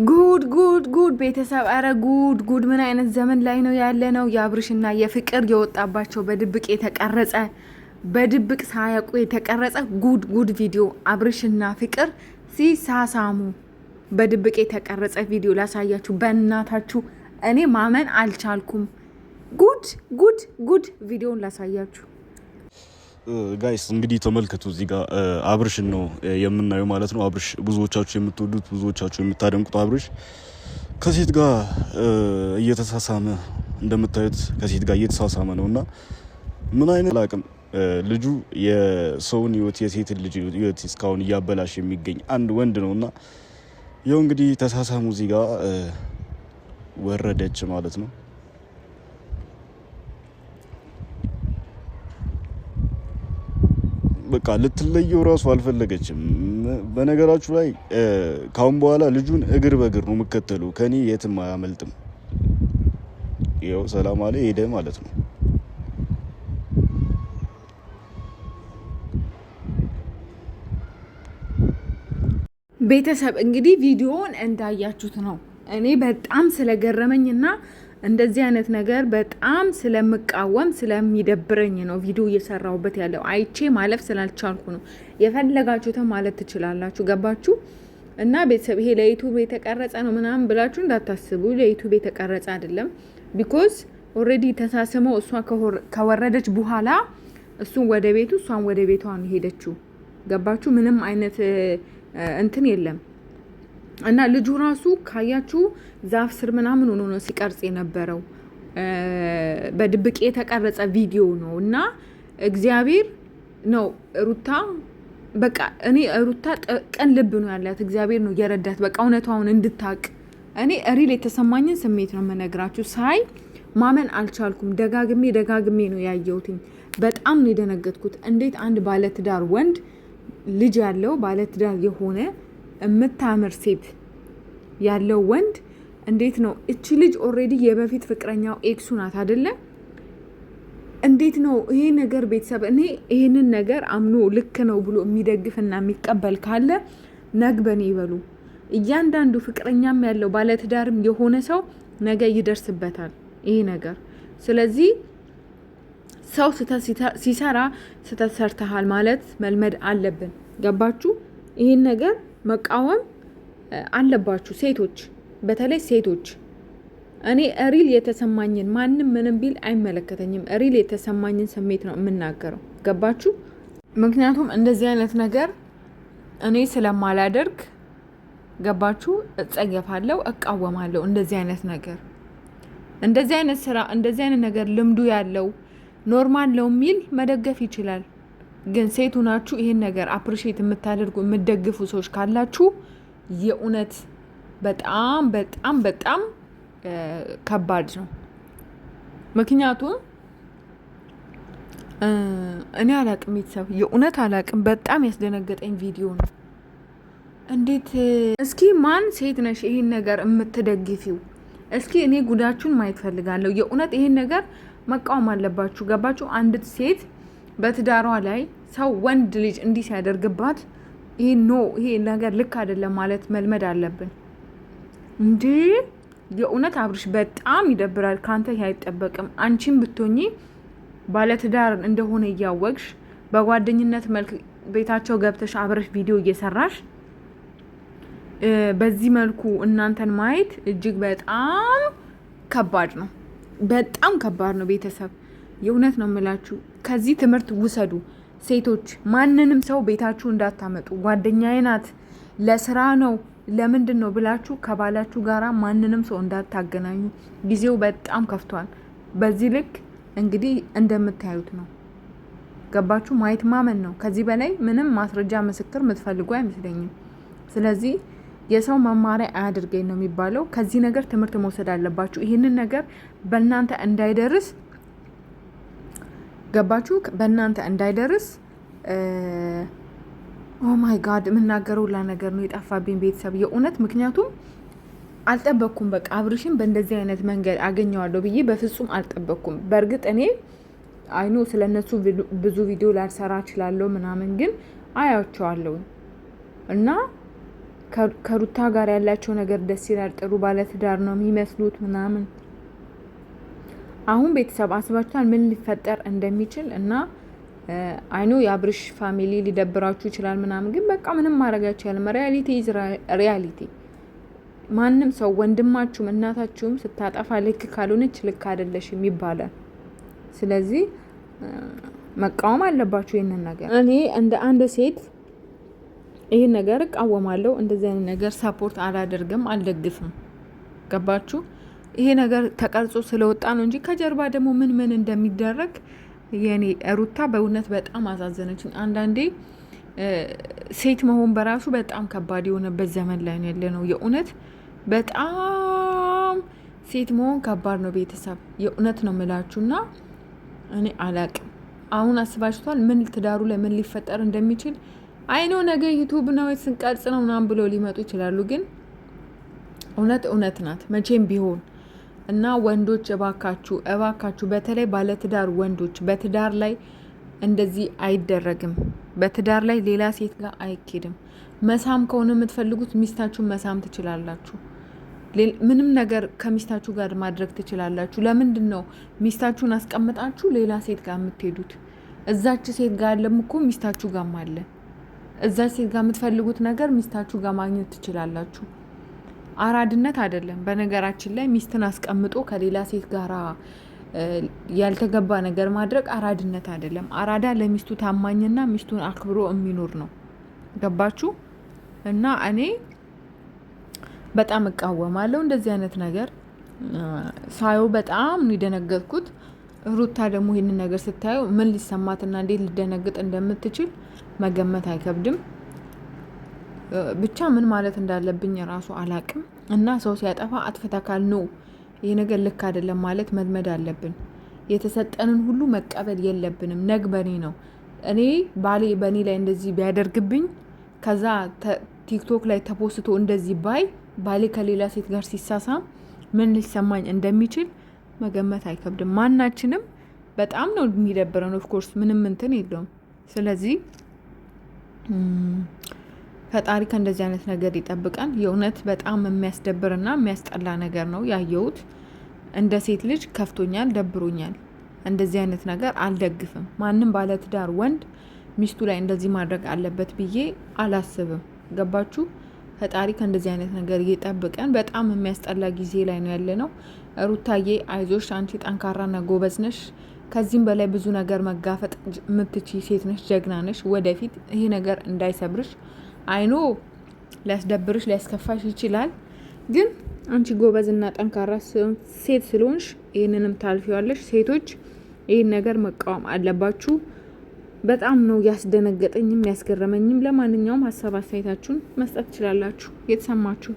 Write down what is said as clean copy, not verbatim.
ጉድ ቤተሰብ፣ አረ ጉድ ምን አይነት ዘመን ላይ ነው ያለነው? የአብርሽና የፍቅር የወጣባቸው በድብቅ የተቀረጸ በድብቅ ሳያውቁ የተቀረጸ ጉድ ቪዲዮ፣ አብርሽና ፍቅር ሲሳሳሙ በድብቅ የተቀረጸ ቪዲዮ ላሳያችሁ። በእናታችሁ እኔ ማመን አልቻልኩም። ጉድ ቪዲዮን ላሳያችሁ። ጋይስ እንግዲህ ተመልከቱ። እዚህ ጋር አብርሽን ነው የምናየው ማለት ነው። አብርሽ ብዙዎቻችሁ የምትወዱት ብዙዎቻችሁ የምታደንቁት አብርሽ ከሴት ጋር እየተሳሳመ እንደምታዩት ከሴት ጋር እየተሳሳመ ነውና ምን አይነት አላቅም። ልጁ የሰውን ህይወት የሴትን ልጅ ህይወት እስካሁን እያበላሽ የሚገኝ አንድ ወንድ ነውና ይኸው እንግዲህ ተሳሳሙ። እዚህ ጋር ወረደች ማለት ነው። በቃ ልትለየው ራሱ አልፈለገችም። በነገራችሁ ላይ ካሁን በኋላ ልጁን እግር በእግር ነው የምከተሉ። ከኔ የትም አያመልጥም። ይኸው ሰላም አለ ሄደ ማለት ነው። ቤተሰብ እንግዲህ ቪዲዮውን እንዳያችሁት ነው። እኔ በጣም ስለገረመኝና እንደዚህ አይነት ነገር በጣም ስለምቃወም ስለሚደብረኝ ነው ቪዲዮ እየሰራሁበት ያለው። አይቼ ማለፍ ስላልቻልኩ ነው። የፈለጋችሁትን ማለት ትችላላችሁ። ገባችሁ? እና ቤተሰብ ይሄ ለዩቲዩብ የተቀረጸ ነው ምናምን ብላችሁ እንዳታስቡ። ለዩቲዩብ የተቀረጸ አይደለም። ቢኮዝ ኦልሬዲ ተሳስመው እሷ ከወረደች በኋላ እሱን ወደ ቤቱ እሷን ወደ ቤቷ ነው ሄደችው። ገባችሁ? ምንም አይነት እንትን የለም። እና ልጁ ራሱ ካያችሁ ዛፍ ስር ምናምን ሆኖ ነው ሲቀርጽ የነበረው። በድብቅ የተቀረጸ ቪዲዮ ነው። እና እግዚአብሔር ነው ሩታ በቃ እኔ ሩታ ቀን ልብ ነው ያላት። እግዚአብሔር ነው የረዳት በቃ እውነታውን እንድታቅ። እኔ ሪል የተሰማኝን ስሜት ነው የምነግራችሁ። ሳይ ማመን አልቻልኩም። ደጋግሜ ነው ያየሁትኝ። በጣም ነው የደነገጥኩት። እንዴት አንድ ባለትዳር ወንድ ልጅ ያለው ባለትዳር የሆነ የምታምር ሴት ያለው ወንድ እንዴት ነው? እቺ ልጅ ኦልሬዲ የበፊት ፍቅረኛው ኤክሱ ናት አይደለ? እንዴት ነው ይሄ ነገር? ቤተሰብ እኔ ይሄንን ነገር አምኖ ልክ ነው ብሎ የሚደግፍና የሚቀበል ካለ ነግበኔ ይበሉ። እያንዳንዱ ፍቅረኛም ያለው ባለትዳርም የሆነ ሰው ነገ ይደርስበታል ይሄ ነገር። ስለዚህ ሰው ሲሰራ ስህተት ሰርተሃል ማለት መልመድ አለብን። ገባችሁ? ይሄን ነገር መቃወም አለባችሁ ሴቶች፣ በተለይ ሴቶች። እኔ ሪል የተሰማኝን ማንም ምንም ቢል አይመለከተኝም። ሪል የተሰማኝን ስሜት ነው የምናገረው። ገባችሁ? ምክንያቱም እንደዚህ አይነት ነገር እኔ ስለማላደርግ ገባችሁ? እጸየፋለሁ፣ እቃወማለሁ። እንደዚህ አይነት ነገር እንደዚህ አይነት ስራ እንደዚህ አይነት ነገር ልምዱ ያለው ኖርማል ነው የሚል መደገፍ ይችላል። ግን ሴቱ ናችሁ ይሄን ነገር አፕሪሺየት የምታደርጉ የምትደግፉ ሰዎች ካላችሁ የእውነት በጣም በጣም በጣም ከባድ ነው። ምክንያቱም እኔ አላቅም ቤተሰብ፣ የእውነት አላቅም። በጣም ያስደነገጠኝ ቪዲዮ ነው። እንዴት እስኪ ማን ሴት ነሽ ይሄን ነገር የምትደግፊው? እስኪ እኔ ጉዳችሁን ማየት ፈልጋለሁ። የእውነት ይሄን ነገር መቃወም አለባችሁ። ገባችሁ? አንድ ሴት በትዳሯ ላይ ሰው ወንድ ልጅ እንዲህ ሲያደርግባት ይሄ ነገር ልክ አይደለም ማለት መልመድ አለብን እንዴ! የእውነት አብርሽ በጣም ይደብራል። ካንተ ይሄ አይጠበቅም። አንቺም ብትሆኚ ባለትዳር እንደሆነ እያወቅሽ በጓደኝነት መልክ ቤታቸው ገብተሽ አብረሽ ቪዲዮ እየሰራሽ በዚህ መልኩ እናንተን ማየት እጅግ በጣም ከባድ ነው። በጣም ከባድ ነው ቤተሰብ፣ የእውነት ነው የምላችሁ። ከዚህ ትምህርት ውሰዱ ሴቶች። ማንንም ሰው ቤታችሁ እንዳታመጡ። ጓደኛዬ ናት ለስራ ነው ለምንድን ነው ብላችሁ ከባላችሁ ጋራ ማንንም ሰው እንዳታገናኙ። ጊዜው በጣም ከፍቷል። በዚህ ልክ እንግዲህ እንደምታዩት ነው። ገባችሁ? ማየት ማመን ነው። ከዚህ በላይ ምንም ማስረጃ ምስክር የምትፈልጉ አይመስለኝም። ስለዚህ የሰው መማሪያ አያድርገኝ ነው የሚባለው። ከዚህ ነገር ትምህርት መውሰድ አለባችሁ። ይህንን ነገር በእናንተ እንዳይደርስ ገባችሁ? በእናንተ እንዳይደርስ። ኦ ማይ ጋድ የምናገረው ላ ነገር ነው የጠፋብኝ ቤተሰብ የእውነት። ምክንያቱም አልጠበቅኩም። በቃ አብርሽን በእንደዚህ አይነት መንገድ አገኘዋለሁ ብዬ በፍጹም አልጠበቅኩም። በእርግጥ እኔ አይኖ ስለነሱ ብዙ ቪዲዮ ላልሰራ እችላለሁ ምናምን፣ ግን አያቸዋለሁ እና ከሩታ ጋር ያላቸው ነገር ደስ ይላል። ጥሩ ባለትዳር ነው የሚመስሉት ምናምን። አሁን ቤተሰብ አስባችኋል ምን ሊፈጠር እንደሚችል እና አይኖ የአብርሽ ፋሚሊ ሊደብራችሁ ይችላል ምናምን፣ ግን በቃ ምንም ማድረግ አይቻልም። ሪያሊቲ ኢዝ ሪያሊቲ። ማንም ሰው ወንድማችሁም እናታችሁም ስታጠፋ ልክ ካልሆነች ልክ አይደለሽም ይባላል። ስለዚህ መቃወም አለባችሁ ይህንን ነገር። እኔ እንደ አንድ ሴት ይህን ነገር እቃወማለሁ። እንደዚህ አይነት ነገር ሰፖርት አላደርግም፣ አልደግፍም። ገባችሁ? ይሄ ነገር ተቀርጾ ስለወጣ ነው እንጂ ከጀርባ ደግሞ ምን ምን እንደሚደረግ የኔ ሩታ በእውነት በጣም አሳዘነችኝ። አንዳንዴ ሴት መሆን በራሱ በጣም ከባድ የሆነበት ዘመን ላይ ነው ያለ ነው። የእውነት በጣም ሴት መሆን ከባድ ነው ቤተሰብ፣ የእውነት ነው ምላችሁና እኔ አላቅም። አሁን አስባችኋል ምን ትዳሩ ላይ ምን ሊፈጠር እንደሚችል? አይኖ ነገ ዩቱብ ነው ስንቀርጽ ነው ምናምን ብለው ሊመጡ ይችላሉ፣ ግን እውነት እውነት ናት መቼም ቢሆን እና ወንዶች እባካችሁ በተለይ ባለትዳር ወንዶች በትዳር ላይ እንደዚህ አይደረግም። በትዳር ላይ ሌላ ሴት ጋር አይኬድም። መሳም ከሆነ የምትፈልጉት ሚስታችሁን መሳም ትችላላችሁ። ምንም ነገር ከሚስታችሁ ጋር ማድረግ ትችላላችሁ። ለምንድን ነው ሚስታችሁን አስቀምጣችሁ ሌላ ሴት ጋር የምትሄዱት? እዛች ሴት ጋር አለም እኮ ሚስታችሁ ጋርም አለ። እዛች ሴት ጋር የምትፈልጉት ነገር ሚስታችሁ ጋር ማግኘት ትችላላችሁ። አራድነት አይደለም። በነገራችን ላይ ሚስትን አስቀምጦ ከሌላ ሴት ጋር ያልተገባ ነገር ማድረግ አራድነት አይደለም። አራዳ ለሚስቱ ታማኝና ሚስቱን አክብሮ የሚኖር ነው። ገባችሁ? እና እኔ በጣም እቃወማለሁ እንደዚህ አይነት ነገር ሳየው በጣም ነው የደነገጥኩት። ሩታ ደግሞ ይህንን ነገር ስታየው ምን ሊሰማትና እንዴት ሊደነግጥ እንደምትችል መገመት አይከብድም። ብቻ ምን ማለት እንዳለብኝ ራሱ አላቅም። እና ሰው ሲያጠፋ አጥፍተካል ነው ይሄ ነገር ልክ አይደለም ማለት መልመድ አለብን። የተሰጠንን ሁሉ መቀበል የለብንም። ነግበኔ ነው። እኔ ባሌ በእኔ ላይ እንደዚህ ቢያደርግብኝ ከዛ ቲክቶክ ላይ ተፖስቶ እንደዚህ ባሌ ከሌላ ሴት ጋር ሲሳሳም ምን ሊሰማኝ እንደሚችል መገመት አይከብድም። ማናችንም በጣም ነው የሚደብረን። ኦፍኮርስ ምንም እንትን የለውም። ስለዚህ ፈጣሪ ከእንደዚህ አይነት ነገር ይጠብቀን። የእውነት በጣም የሚያስደብርና የሚያስጠላ ነገር ነው ያየሁት። እንደ ሴት ልጅ ከፍቶኛል፣ ደብሮኛል። እንደዚህ አይነት ነገር አልደግፍም። ማንም ባለትዳር ወንድ ሚስቱ ላይ እንደዚህ ማድረግ አለበት ብዬ አላስብም። ገባችሁ? ፈጣሪ ከእንደዚህ አይነት ነገር ይጠብቀን። በጣም የሚያስጠላ ጊዜ ላይ ነው ያለ ነው። ሩታዬ አይዞሽ፣ አንቺ ጠንካራና ጎበዝ ነሽ። ከዚህም በላይ ብዙ ነገር መጋፈጥ የምትችይ ሴት ነሽ፣ ጀግና ነሽ። ወደፊት ይሄ ነገር እንዳይሰብርሽ። አይኖ ሊያስደብርሽ ሊያስከፋሽ ይችላል፣ ግን አንቺ ጎበዝና ጠንካራ ሴት ስለሆንሽ ይህንንም ታልፊዋለሽ። ሴቶች ይህን ነገር መቃወም አለባችሁ። በጣም ነው ያስደነገጠኝም ያስገረመኝም። ለማንኛውም ሀሳብ አስተያየታችሁን መስጠት ትችላላችሁ የተሰማችሁ